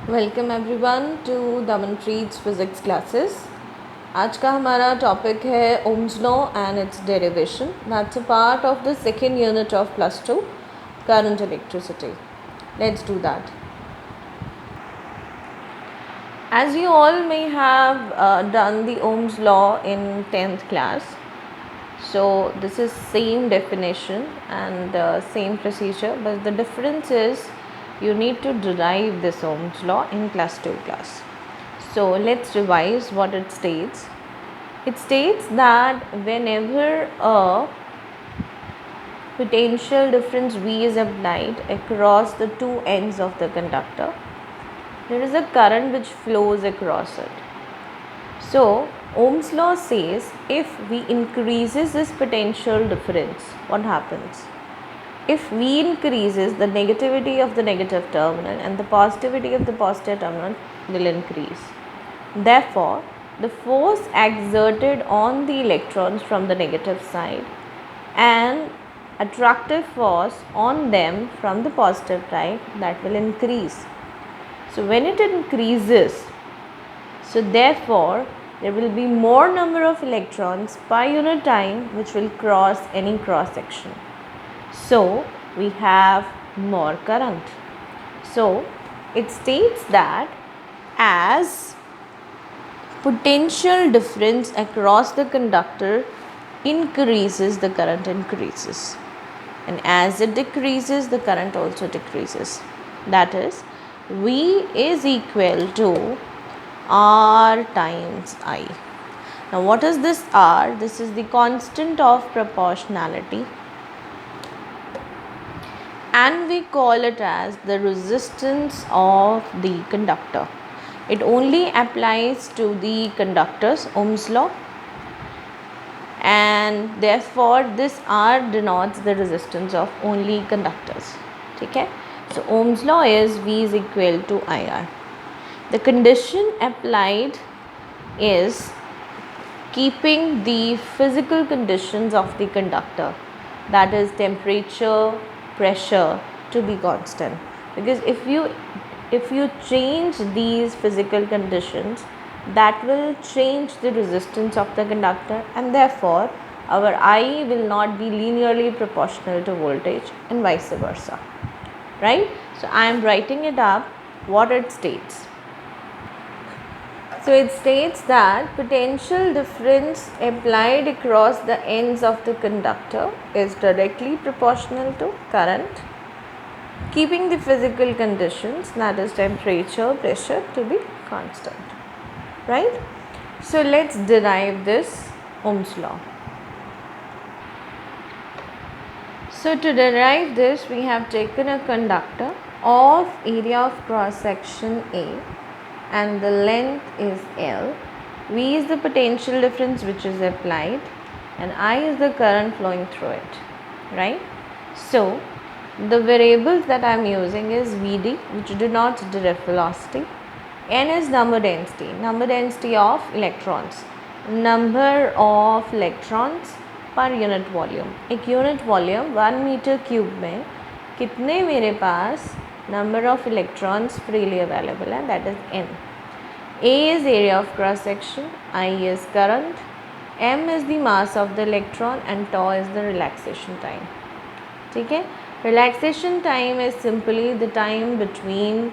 Welcome everyone to Damanpreet's physics classes. आज का हमारा टॉपिक है Ohm's law and its derivation. That's a part of the second unit of +2 current electricity. Let's do that. As you all may have done the Ohm's law in 10th class, so this is same definition and same procedure, but the difference is you need to derive this Ohm's law in +2 class. So let's revise what it states. It states that whenever a potential difference V is applied across the two ends of the conductor, there is a current which flows across it. So Ohm's law says if V increases this potential difference, what happens? If V increases, the negativity of the negative terminal and the positivity of the positive terminal will increase. Therefore, the force exerted on the electrons from the negative side and attractive force on them from the positive side, that will increase. So when it increases, so therefore there will be more number of electrons per unit time which will cross any cross section. So we have more current. So it states that as potential difference across the conductor increases, the current increases, and as it decreases, the current also decreases. That is, V is equal to R times I. Now what is this R? This is the constant of proportionality, and we call it as the resistance of the conductor. It only applies to the conductors, Ohm's law, and therefore this R denotes the resistance of only conductors. Okay? So Ohm's law is V is equal to IR. The condition applied is keeping the physical conditions of the conductor, that is temperature, pressure, to be constant, because if you change these physical conditions, that will change the resistance of the conductor, and therefore our I will not be linearly proportional to voltage and vice versa, right? So I am writing it up what it states. So it states that potential difference applied across the ends of the conductor is directly proportional to current, keeping the physical conditions, that is temperature, pressure, to be constant, right? So let's derive this Ohm's law. So to derive this, we have taken a conductor of area of cross section A and the length is L. V is the potential difference which is applied and I is the current flowing through it, right? So the variables that I am using is Vd, which denotes direct velocity, N is number density of electrons, number of electrons per unit volume. एक unit volume 1 metre cube में कितने मेरे पास number of electrons freely available है, that is n. A is area of cross section, I is current, m is the mass of the electron and tau is the relaxation time. ठीक है, relaxation time is simply the time between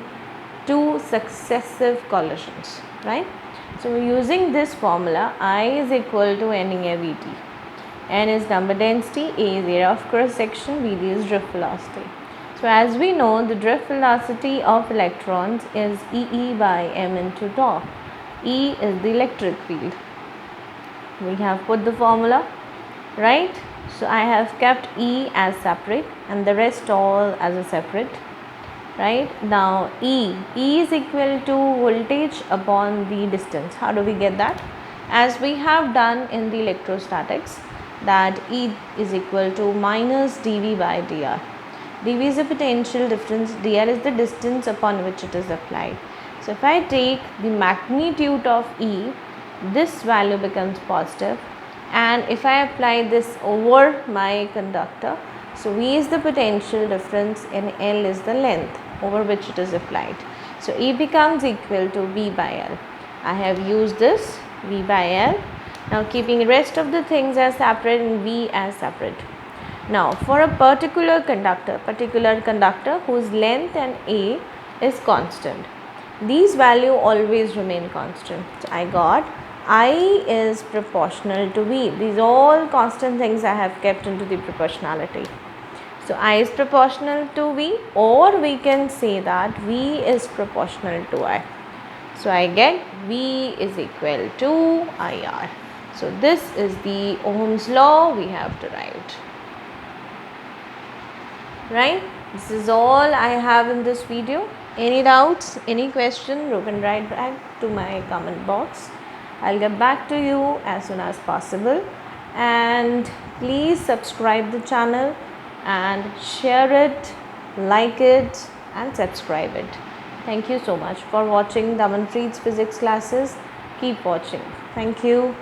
two successive collisions, right? So using this formula, I is equal to NEAVT. N is number density, A is area of cross section, Vd is drift velocity. So as we know, the drift velocity of electrons is EE by m into tau. E is the electric field. We have put the formula, right? So I have kept E as separate and the rest all as a separate, right? Now E is equal to voltage upon the distance. How do we get that? As we have done in the electrostatics, that E is equal to minus dV by dr. dV is a potential difference, dr is the distance upon which it is applied. So if I take the magnitude of E, this value becomes positive, and if I apply this over my conductor, so V is the potential difference and L is the length over which it is applied. So E becomes equal to V by L. I have used this V by L. Now keeping rest of the things as separate and V as separate. Now for a particular conductor whose length and A is constant, these value always remain constant. So I got I is proportional to V. These all constant things I have kept into the proportionality. So I is proportional to V, or we can say that V is proportional to I. So I get V is equal to IR. So this is the Ohm's law we have derived. Right? This is all I have in this video. Any doubts, any question, you can write back to my comment box. I'll get back to you as soon as possible. And please subscribe the channel and share it, like it and subscribe it. Thank you so much for watching Damanpreet's physics classes. Keep watching. Thank you.